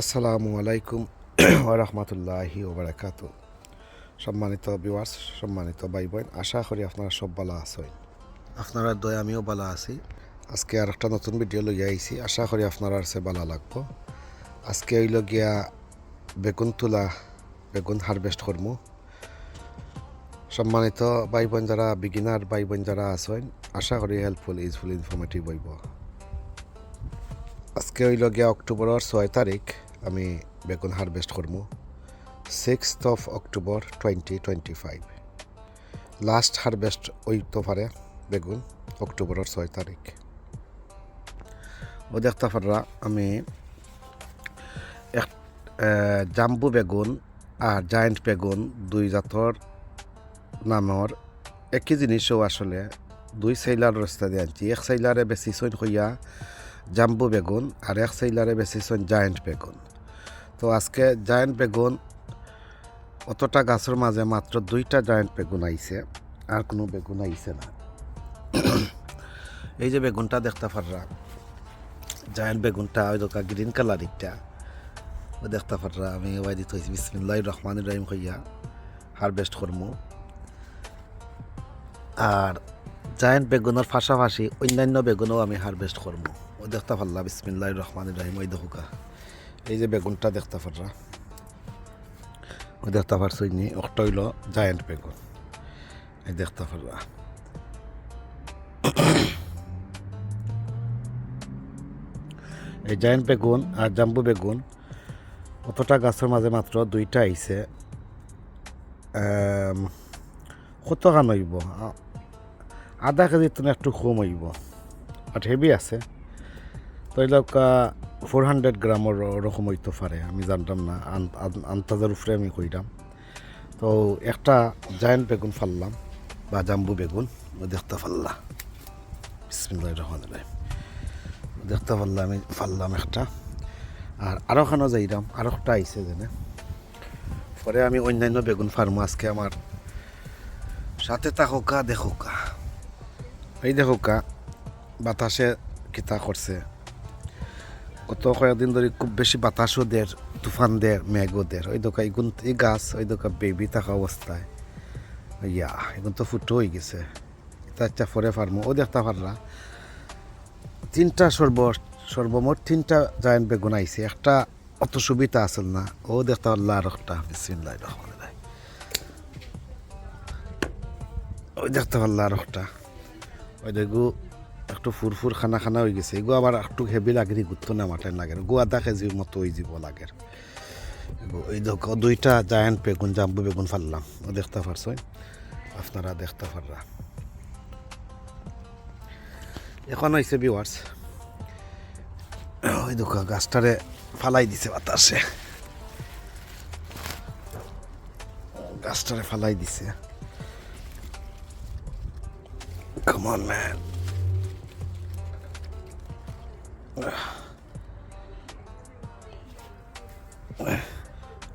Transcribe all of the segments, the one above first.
আসসালামু আলাইকুম ওয়া রাহমাতুল্লাহি ওয়া বারাকাতুহু। সম্মানিত ভিউয়ার্স, সম্মানিত ভাই বোন, আশা করি আপনারা সব ভালো আছেন। আপনারা দয়া আমিও ভালো আছি। আজকে আর একটা নতুন ভিডিও লইয়া আইছি, আশা করি আপনারা সে ভালো লাগবো। আজকে হইল গিয়া বেগুন তুলা, বেগুন হারভেস্ট করবো। সম্মানিত ভাই বোন যারা বিগিনার ভাই বোন যারা আছেন, আশা করি হেল্পফুল, ইউজফুল, ইনফরমেটিভ হইব। আজকে হইল গিয়া অক্টোবরের 6 তারিখ আমি বেগুন হারভেস্ট করবো। 6th of October 2025 last harvest হইতে পারে বেগুন অক্টোবরের 6 তারিখ। ও দেখতে পারা আমি এক জাম্বু বেগুন আর জায়েন্ট বেগুন দুই জাতর নামর একই জিনিসও আসলে দুই সাইলার রাস্তা দিয়ে আনছি। এক সাইলারে বেশি সইন হইয়া জাম্বু বেগুন আর এক সাইলারে বেশি সইন জায়েন্ট বেগুন। তো আজকে জায়েন্ট বেগুন অতটা গাছের মাঝে মাত্র দুইটা জায়েন্ট বেগুন আইছে, আর কোনো বেগুন আইছে না। এই যে বেগুনটা দেখতে পাররা, জায়েন্ট বেগুনটা ওই দোকা গ্রিন কালারিংটা ও দেখতে পাররা। আমি ওই দিতে হয়েছি বিসমিল্লাহির রহমানির রহিম হইয়া হারভেস্ট করবো। আর জায়েন্ট বেগুনের পাশাপাশি অন্যান্য বেগুনও আমি হারভেস্ট করবো। ও দেখতে পারলা বিসমিল্লাহির রহমানির রহিম। ওই দেখুকা এই যে বেগুনটা দেখতে পাররা, দেখতে পারছই নি, একটা হইল জায়েন্ট বেগুন। এই দেখতে পারবা এই জায়েন্ট বেগুন আর জাম্বু বেগুন অতটা গাছের মাঝে মাত্র দুইটা আইছে। কত গান হইব, আধা কেজির তো একটু কম হইব, বাট হেভি আছে। তো এই লোক 400 গ্রামের ওরকম হইতে পারে, আমি জানতাম না, আন্তাজের উপরে আমি কইলাম। তো একটা জায়েন্ট বেগুন ফাললাম বা জাম্বু বেগুন দেখতে ফাল্লা বিসমিল্লাহির রহমানির রহিম। দেখতে পারলাম আমি ফাললাম একটা, আর আরও খানো যাইলাম, আরও একটা আইসে যেনে। পরে আমি অন্যান্য বেগুন ফার্মো আজকে আমার সাথে থাকুকা দেখুকা। এই দেখুকা বাতাসে কিতা করছে, গত কয়েকদিন ধরে খুব বেশি বাতাসও দের, তুফান দের, মেঘও দের। ওই দোকা এগুন এই গাছ ওই দোকা বেবি থাকা অবস্থায় ইয়া এগুন তো ফুটো হয়ে গেছে। এটা আচ্ছা পরে ফার্মো ও দেখতে পারলা তিনটা সর্বমোট তিনটা জায়েন্ট বেগুন আইছে। একটা অত সুবিধা আসল না, ও দেখতে পারলা আর একটা বিসমিল্লাহির রহমানির রহিম। ওই দেখতে পারলা আর একটা, ওই দেখু একটু ফুরফুর খানা খানা হয়ে গেছে। এগু আবার একটু হেভি লাগে, গুত্ত না মাটাই লাগে, গু আধা কেজির মতো হয়ে যাব লাগে। ওই দেখো দুইটা জায়েন্ট বেগুন জাম্বু বেগুন ফাললাম, ও দেখতে পারছ, আপনারা দেখতে পাররা। এখন হয়েছে ভিউয়ার্স, ওই দেখো গাছটারে ফালাই দিছে বাতাসে, গাছটারে ফালাই দিছে। Come on man,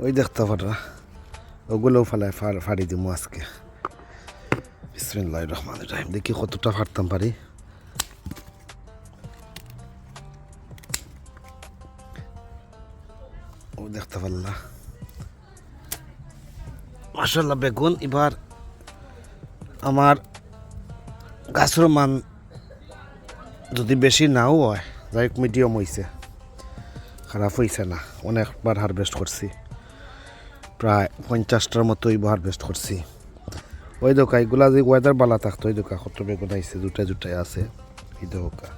ওই দেখতে পাররা ওগুলোও ফালাই ফাড়ি দিব আজকে বিসমিল্লাহির রহমানির রহিম। দেখি কতটা ফাড়তাম পারি। ও দেখতে পারলা মাশাআল্লাহ বেগুন এবার আমার গাছের মান যদি বেশি নাও হয়, যাই হোক মিডিয়াম হয়েছে, খারাপ হয়েছে না। অনেকবার হারভেস্ট করছি, প্রায় 50টার মতোই হারভেস্ট করছি। ওই দোকা এগুলা যে ওয়েদার বালা থাকতো, ওই দোকা কত বেগুন আইছে, জুটাই আছে এই দোকা।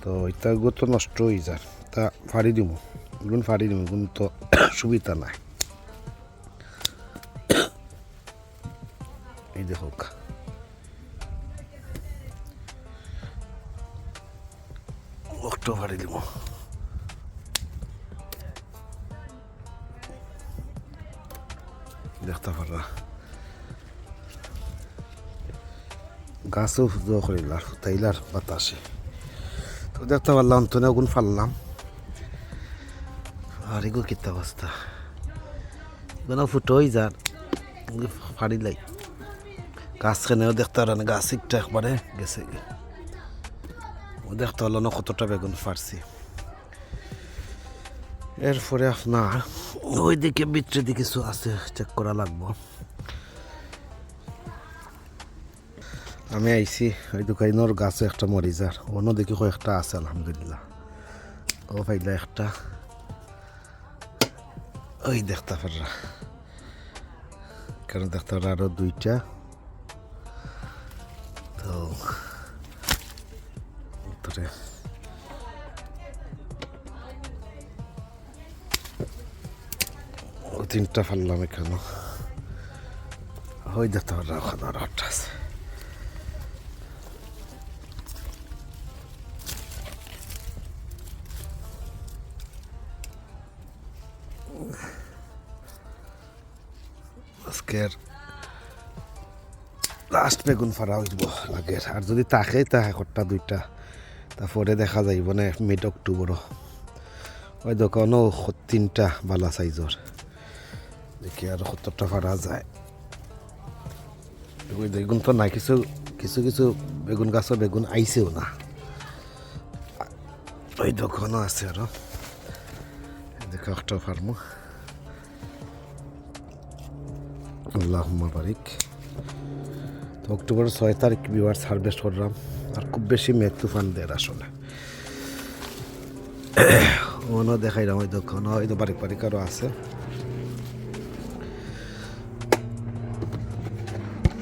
তো এটা এগুলো তো নষ্ট হয়ে যায়, তা ফাড়ি দিব, এগুলো ফাড়ি দিব, এগুলো তো সুবিধা নাই। এই দেখো একটু ফাড়ি দিব। দেখতে পারা গাছও করিলার তাইলার বাতাসে। তো দেখতে পারলাম তো আগুন ফাললাম, আর এগুলো কিতা অবস্থা, এগুলো ফুটো হয়ে যার ফাড়িলাই গাছ খানেও দেখতে পারেন, গাছ একটা একবারে গেছে। ও দেখতে হলো না কতটা বেগুন ফাড়ছি। এরপরে আপনার ওই দিকে ভিতরে দিকে কিছু আছে চেক করা লাগবো। আমি আইছি ওই দোকানের গাছে একটা মরিচার অন্য দেখি কয়েকটা আছে আলহামদুলিল্লাহ। ও পাইলা একটা ওই দেখতে পাররা, কারণ দেখতে পাররা আরো দুইটা। তো ও তিনটা ফেললাম এখানে, ওই দেখতে পাররা ওখানে আরো একটা আছে। আজকের লাস্ট বেগুন ফারা হইব লাগের, আর যদি তাকে একটা দুইটা তারপরে দেখা যাইব না মিড অক্টোবরও। ওই দোকানও তিনটা বালা সাইজর, দেখি আর 70টা ফারা যায়। ওই বেগুন তো নাই, কিছু কিছু কিছু বেগুন গাছও বেগুন আইছেও না, ওই দোকানও আছে আরো। দেখো একটা ফার্মো, আল্লাহুম্মা বারিক। তো অক্টোবর 6 তারিখ ভিউয়ার্স হারভেস্ট করলাম, আর খুব বেশি মেঘ তুফান দেয় আসলে। ওনও দেখাইলাম ওই দোকান, ওই তো বারিক বারিক আরও আছে।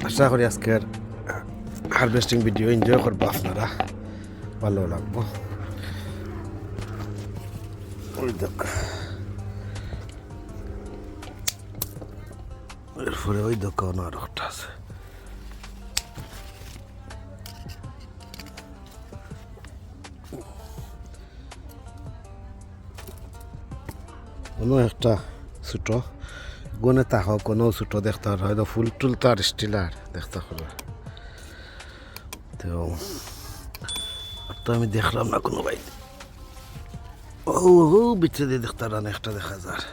আশা করি আজকের হারভেস্টিং ভিডিও এনজয় করবো আপনারা, ভালো লাগবো। ওই দেখ এরপরে ওই দোকান আর একটা আছে। কোনো একটা ছোটো গুনে তাহ কোনো ছোটো দেখতে পারে, হয়তো ফুল টুল তো আর স্টিলার দেখতে পারে। তো আমি দেখলাম না কোনো ভাই, ও বিচ্ছে দিয়ে দেখতে পারেন একটা দেখা যায়,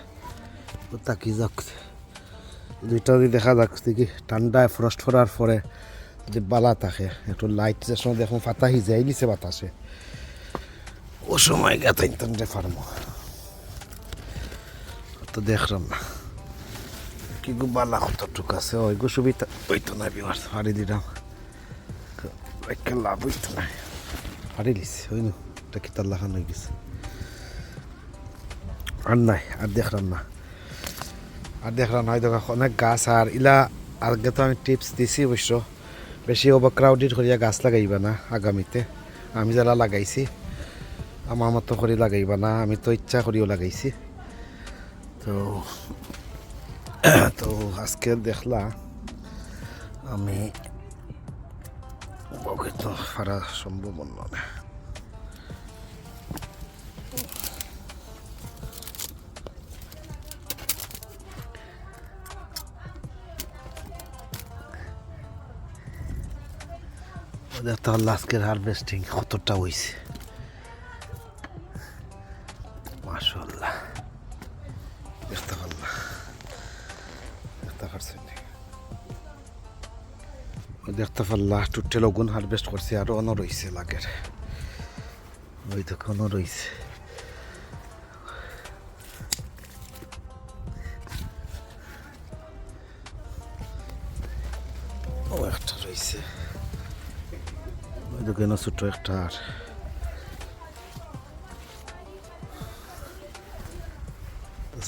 ও তাকি যাক দুইটা যদি দেখা যাক কি ঠান্ডায় ফ্রস্ট পড়ার পরে যদি বালা থাকে একটু লাইট যে সময় দেখুন ফাতা হিজাই নিচে বাতাসে, ও সময় গেতাইন ঠান্ডা ফার্মো তো দেখলাম না কি গু বালা কতটুক আছে, ওই গু সুবিধা ওইতো না বিমার হারি দিলাম লাভ হইতো না, হারি লিছে ওই নো এটা কি তার লাখান হয়ে গেছে। আর নাই আর দেখলাম না, আর দেখলাম হয়তো অনেক গাছ আর ইলা আগে তো আমি টিপস দিছি অবশ্য, বেশি ওভারক্রাউডেড করিয়া গাছ লাগাইবা না আগামীতে। আমি যারা লাগাইছি আমার মতো করে লাগাইবা না, আমি তো ইচ্ছা করিও লাগাইছি। তো তো আজকে দেখলা আমি তো ফারা সম্ভব নয়। দেখতে পারলে আজকের হারভেস্টিং কতটা হয়েছে, মাশাআল্লাহ দেখতে পারলাম, দেখতে পারছেন দেখতে পারলা টোটাল ওগুন হারভেস্ট করছে, আরও অন্য রয়েছে লাগের, ওই তো কোনো রয়েছে। ও একটা রয়েছে ওই দোকানে ছোট একটা, আর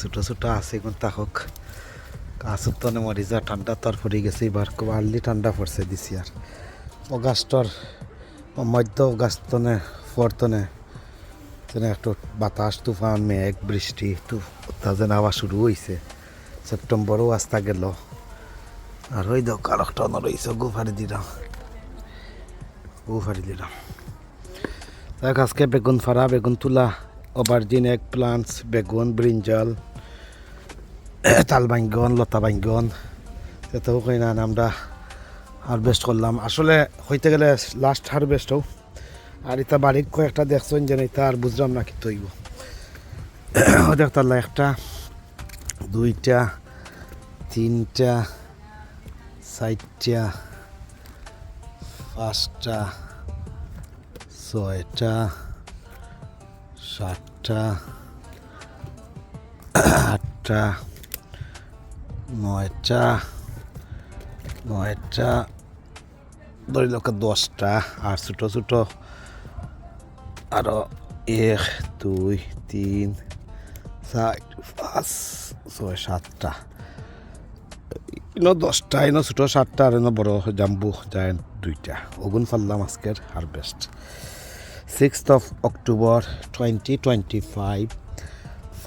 ছোট ছোট আছে এখন তাহক গাছের তনে মরি যা ঠান্ডা তার পড়ে গেছে, এবার খুব আর্লি ঠান্ডা পড়ছে দিছি। আর অগাস্টর মধ্য অগাস্টনে ফরতনে যেন একটু বাতাস তুফান মেঘ বৃষ্টি তা যেন আবার শুরু হয়েছে, সেপ্টেম্বরও আসতে গেল। আর ওই দেখ আর একটা রয়েছে গুফারি দিলাম, গুফারি দিলাম। দেখ আজকে বেগুন ফাড়া, বেগুন তুলা, অবার্জিন, এগ প্লান্টস, বেগুন, ব্রিঞ্জাল, তাল বাইঙ্গন, লতা বাইঙ্গন, এতেও কই না আমরা হারভেস্ট করলাম। আসলে হইতে গেলে লাস্ট হারভেস্টও, আর এটা বাড়ির কয়েকটা দেখছেন যেন এটা আর বুঝলাম না কি তৈব। দেখতাম একটা দুইটা তিনটা চারটা পাঁচটা ছয়টা সাতটা আটটা, নয়টা, নয়টা, ধরি লোক 10টা, আর ছোটো ছোটো আরও 1, 2, 3, 4, 5, 6, 7টা, ইনো 10টা, ইনো ছোটো 7টা, আর ইনো বড় জাম্বু জায়েন্ট 2টা। ওগুন ফাললাম আজকের harvest 6th of October 2025,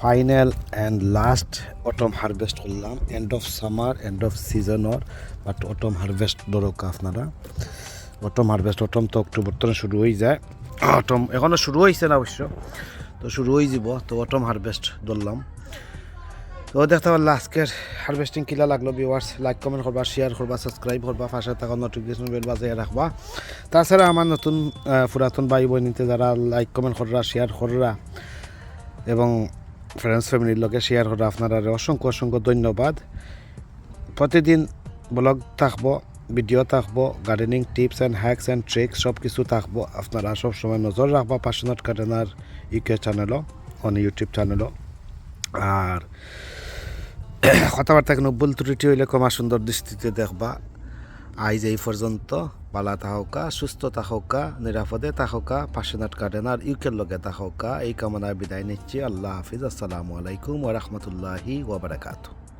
final and last autumn harvest করলাম। End of summer, end of সিজনর, বাট অটম হারভেস্ট দরকার আপনারা। অটম হারভেস্ট, অটম তো অক্টোবর তো শুরু হয়ে যায়, অটম এখনও শুরু হয়েছে না অবশ্য, তো শুরু হয়ে যাব। তো অটম হারভেস্ট ধরলাম। তো দেখতে পারলাম আজকের হারভেস্টিং কিলা লাগলো। ভিউয়ার্স, লাইক কমেন্ট করবা, শেয়ার করবা, সাবস্ক্রাইব করবা, পাশে থাকা নোটিফিকেশন বেল বাজিয়ে রাখবা। তাছাড়া আমার নতুন পুরাতন ভাই বোনিতে যারা লাইক কমেন্ট কররা, শেয়ার কররা এবং ফ্রেন্ডস ফ্যামিলির লগে শেয়ার করা, আপনারা অসংখ্য অসংখ্য ধন্যবাদ। প্রতিদিন ব্লগ থাকবো, ভিডিও থাকবো, gardening tips and hacks and tricks সব কিছু থাকবো। আপনারা সবসময় নজর রাখবা প্যাশনেট গার্ডেনার ইউকে চ্যানেলও, অন ইউটিউব চ্যানেলও। আর কথাবার্তা কোনো ভুল ত্রুটি হইলে ক্ষমা সুন্দর দৃষ্টিতে দেখবা। আইজ এই পর্যন্ত। ভালো থাকা, সুস্থ থাকা, নিরাপদে থাকা, প্যাশনেট গার্ডেনার ইউকের লগে থাকা, এই কামনায় বিদায় নিচ্ছি। আল্লাহ হাফিজ। আসসালামু আলাইকুম ওয়া রাহমাতুল্লাহি ওয়া বারাকাতুহু।